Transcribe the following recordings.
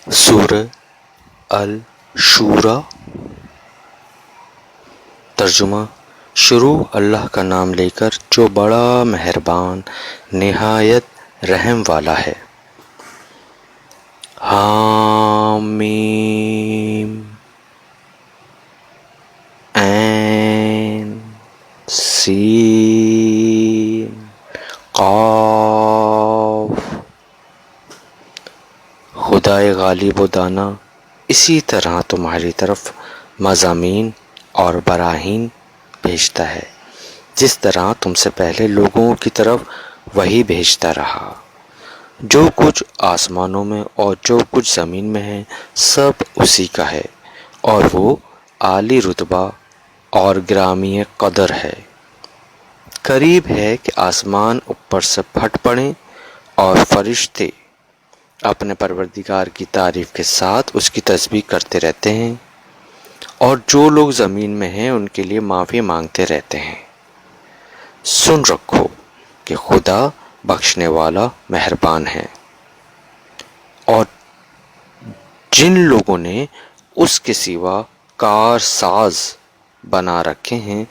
سورہ الشورى۔ ترجمہ: شروع اللہ کا نام لے کر جو بڑا مہربان نہایت رحم والا ہے۔ حامیم عین سین قاف۔ خدائے غالب و دانا اسی طرح تمہاری طرف مضامین اور براہین بھیجتا ہے جس طرح تم سے پہلے لوگوں کی طرف وہی بھیجتا رہا۔ جو کچھ آسمانوں میں اور جو کچھ زمین میں ہے سب اسی کا ہے، اور وہ عالی رتبہ اور گرامی قدر ہے۔ قریب ہے کہ آسمان اوپر سے پھٹ پڑیں اور فرشتے اپنے پروردگار کی تعریف کے ساتھ اس کی تسبیح کرتے رہتے ہیں، اور جو لوگ زمین میں ہیں ان کے لیے معافی مانگتے رہتے ہیں۔ سن رکھو کہ خدا بخشنے والا مہربان ہے، اور جن لوگوں نے اس کے سوا کار ساز بنا رکھے ہیں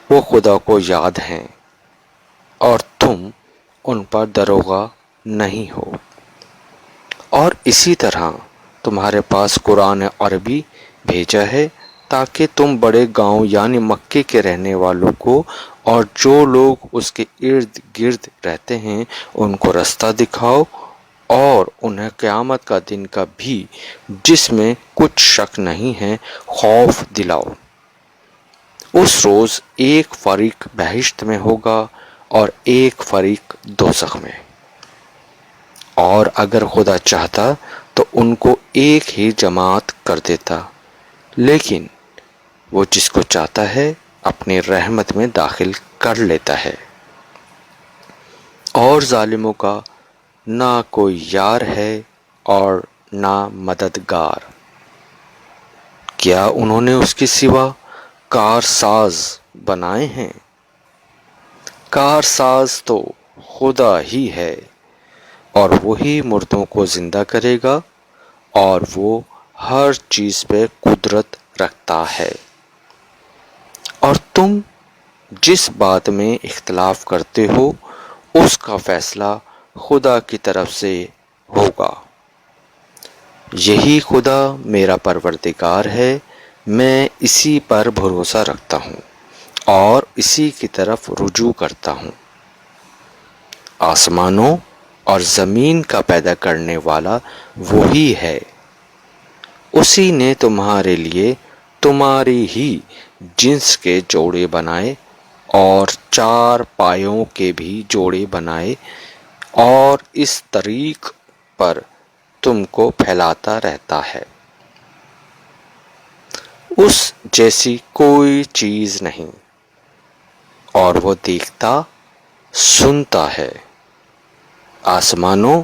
وہ خدا کو یاد ہیں، اور تم ان پر داروغہ نہیں ہو۔ اور اسی طرح تمہارے پاس قرآن عربی بھیجا ہے تاکہ تم بڑے گاؤں یعنی مکے کے رہنے والوں کو اور جو لوگ اس کے ارد گرد رہتے ہیں ان کو رستہ دکھاؤ، اور انہیں قیامت کا دن کا بھی جس میں کچھ شک نہیں ہے خوف دلاؤ۔ اس روز ایک فریق بہشت میں ہوگا اور ایک فریق دوزخ میں، اور اگر خدا چاہتا تو ان کو ایک ہی جماعت کر دیتا، لیکن وہ جس کو چاہتا ہے اپنی رحمت میں داخل کر لیتا ہے۔ اور ظالموں کا نہ کوئی یار ہے اور نہ مددگار۔ کیا انہوں نے اس کے سوا کار ساز بنائے ہیں؟ کار ساز تو خدا ہی ہے، اور وہی مردوں کو زندہ کرے گا، اور وہ ہر چیز پہ قدرت رکھتا ہے۔ اور تم جس بات میں اختلاف کرتے ہو اس کا فیصلہ خدا کی طرف سے ہوگا۔ یہی خدا میرا پروردگار ہے، میں اسی پر بھروسہ رکھتا ہوں اور اسی کی طرف رجوع کرتا ہوں۔ آسمانوں اور زمین کا پیدا کرنے والا وہی ہے۔ اسی نے تمہارے لیے تمہاری ہی جنس کے جوڑے بنائے اور چار پایوں کے بھی جوڑے بنائے، اور اس طریق پر تم کو پھیلاتا رہتا ہے۔ اس جیسی کوئی چیز نہیں، اور وہ دیکھتا سنتا ہے۔ آسمانوں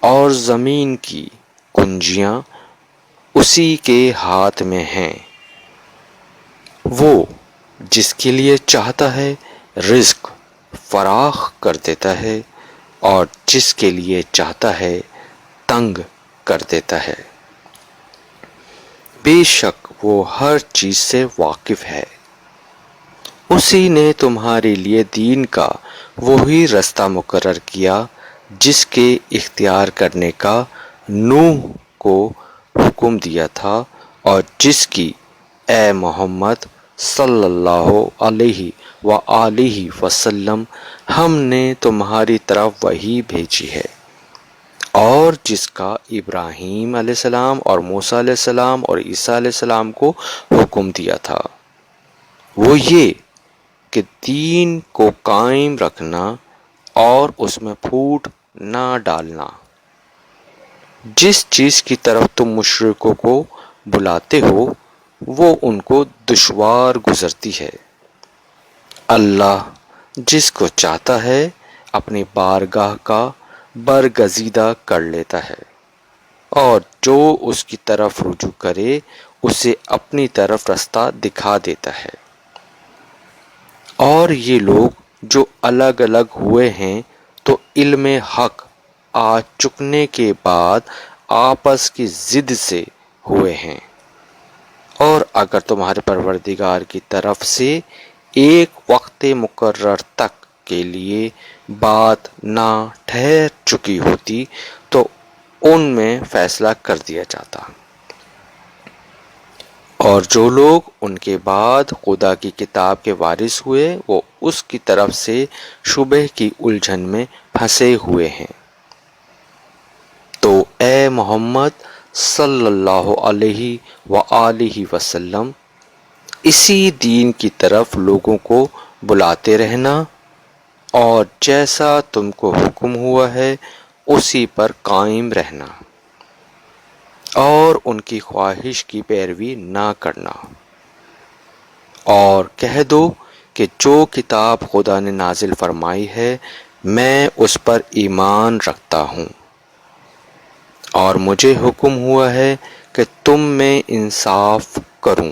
اور زمین کی کنجیاں اسی کے ہاتھ میں ہیں۔ وہ جس کے لیے چاہتا ہے رزق فراخ کر دیتا ہے، اور جس کے لیے چاہتا ہے تنگ کر دیتا ہے۔ بے شک وہ ہر چیز سے واقف ہے۔ اسی نے تمہارے لیے دین کا وہی رستہ مقرر کیا جس کے اختیار کرنے کا نوح کو حکم دیا تھا، اور جس کی اے محمد صلی اللہ علیہ وآلہ وسلم ہم نے تمہاری طرف وحی بھیجی ہے، اور جس کا ابراہیم علیہ السلام اور موسیٰ علیہ السلام اور عیسیٰ علیہ السلام کو حکم دیا تھا، وہ یہ کہ دین کو قائم رکھنا اور اس میں پھوٹ نہ ڈالنا۔ جس چیز کی طرف تم مشرکوں کو بلاتے ہو وہ ان کو دشوار گزرتی ہے۔ اللہ جس کو چاہتا ہے اپنی بارگاہ کا برگزیدہ کر لیتا ہے، اور جو اس کی طرف رجوع کرے اسے اپنی طرف رستہ دکھا دیتا ہے۔ اور یہ لوگ جو الگ الگ ہوئے ہیں تو علم حق آ چکنے کے بعد آپس کی ضد سے ہوئے ہیں، اور اگر تمہارے پروردگار کی طرف سے ایک وقت مقرر تک کے لیے بات نہ ٹھہر چکی ہوتی تو ان میں فیصلہ کر دیا جاتا، اور جو لوگ ان کے بعد خدا کی کتاب کے وارث ہوئے وہ اس کی طرف سے شبہ کی الجھن میں پھنسے ہوئے ہیں۔ تو اے محمد صلی اللہ علیہ وآلہ وسلم، اسی دین کی طرف لوگوں کو بلاتے رہنا، اور جیسا تم کو حکم ہوا ہے اسی پر قائم رہنا، اور ان کی خواہش کی پیروی نہ کرنا، اور کہہ دو کہ جو کتاب خدا نے نازل فرمائی ہے میں اس پر ایمان رکھتا ہوں، اور مجھے حکم ہوا ہے کہ تم میں انصاف کروں۔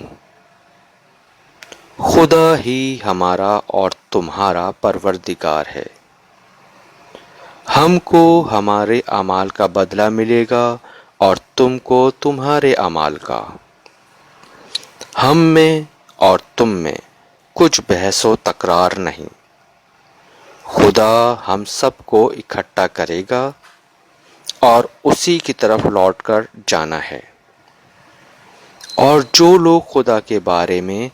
خدا ہی ہمارا اور تمہارا پروردگار ہے، ہم کو ہمارے اعمال کا بدلہ ملے گا اور تم کو تمہارے اعمال کا۔ ہم میں اور تم میں کچھ بحث و تکرار نہیں، خدا ہم سب کو اکٹھا کرے گا اور اسی کی طرف لوٹ کر جانا ہے۔ اور جو لوگ خدا کے بارے میں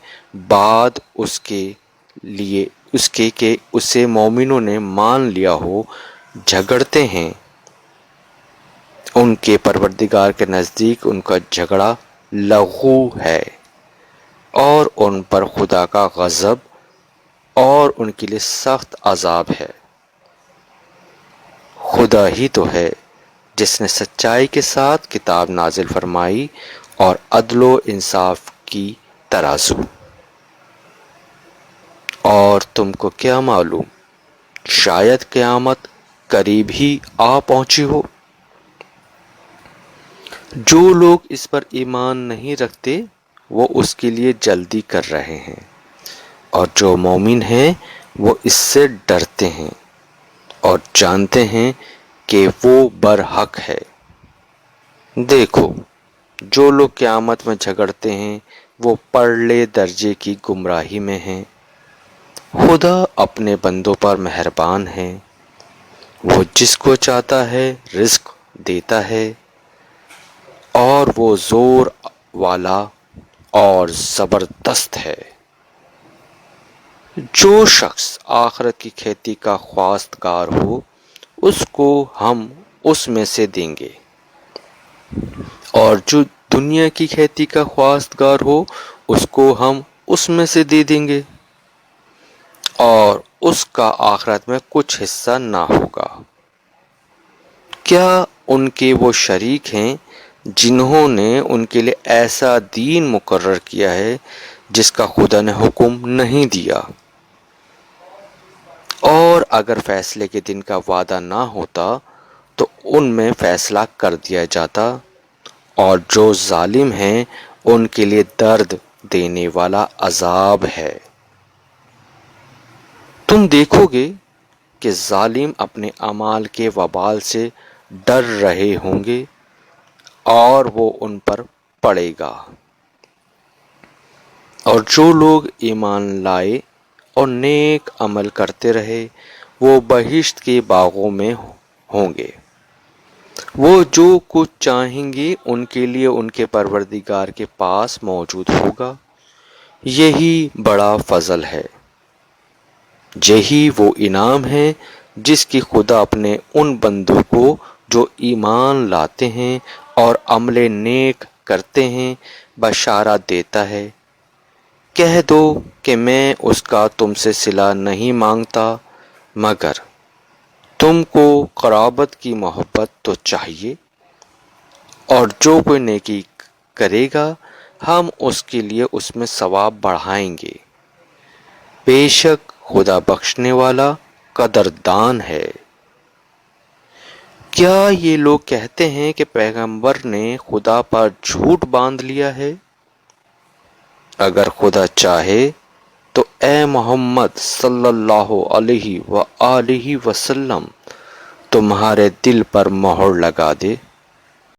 بعد اس کے کہ اسے مومنوں نے مان لیا ہو جھگڑتے ہیں، ان کے پروردگار کے نزدیک ان کا جھگڑا لغو ہے، اور ان پر خدا کا غضب اور ان کے لیے سخت عذاب ہے۔ خدا ہی تو ہے جس نے سچائی کے ساتھ کتاب نازل فرمائی اور عدل و انصاف کی ترازو۔ اور تم کو کیا معلوم، شاید قیامت قریب ہی آ پہنچی ہو۔ جو لوگ اس پر ایمان نہیں رکھتے وہ اس کے لیے جلدی کر رہے ہیں، اور جو مومن ہیں وہ اس سے ڈرتے ہیں اور جانتے ہیں کہ وہ برحق ہے۔ دیکھو، جو لوگ قیامت میں جھگڑتے ہیں وہ پرلے درجے کی گمراہی میں ہیں۔ خدا اپنے بندوں پر مہربان ہے، وہ جس کو چاہتا ہے رزق دیتا ہے، اور وہ زور والا اور زبردست ہے۔ جو شخص آخرت کی کھیتی کا خواستگار ہو اس کو ہم اس میں سے دیں گے، اور جو دنیا کی کھیتی کا خواستگار ہو اس کو ہم اس میں سے دے دیں گے، اور اس کا آخرت میں کچھ حصہ نہ ہوگا۔ کیا ان کے وہ شریک ہیں جنہوں نے ان کے لیے ایسا دین مقرر کیا ہے جس کا خدا نے حکم نہیں دیا؟ اور اگر فیصلے کے دن کا وعدہ نہ ہوتا تو ان میں فیصلہ کر دیا جاتا، اور جو ظالم ہیں ان کے لیے درد دینے والا عذاب ہے۔ تم دیکھو گے کہ ظالم اپنے اعمال کے وبال سے ڈر رہے ہوں گے اور وہ ان پر پڑے گا، اور جو لوگ ایمان لائے اور نیک عمل کرتے رہے وہ بہشت کے باغوں میں ہوں گے۔ وہ جو کچھ چاہیں گے ان کے لیے ان کے پروردگار کے پاس موجود ہوگا، یہی بڑا فضل ہے، یہی وہ انعام ہے جس کی خدا اپنے ان بندوں کو جو ایمان لاتے ہیں اور عمل نیک کرتے ہیں بشارت دیتا ہے۔ کہہ دو کہ میں اس کا تم سے صلہ نہیں مانگتا، مگر تم کو قرابت کی محبت تو چاہیے، اور جو کوئی نیکی کرے گا ہم اس کے لیے اس میں ثواب بڑھائیں گے، بے شک خدا بخشنے والا قدردان ہے۔ کیا یہ لوگ کہتے ہیں کہ پیغمبر نے خدا پر جھوٹ باندھ لیا ہے؟ اگر خدا چاہے تو اے محمد صلی اللہ علیہ وآلہ وسلم تمہارے دل پر مہر لگا دے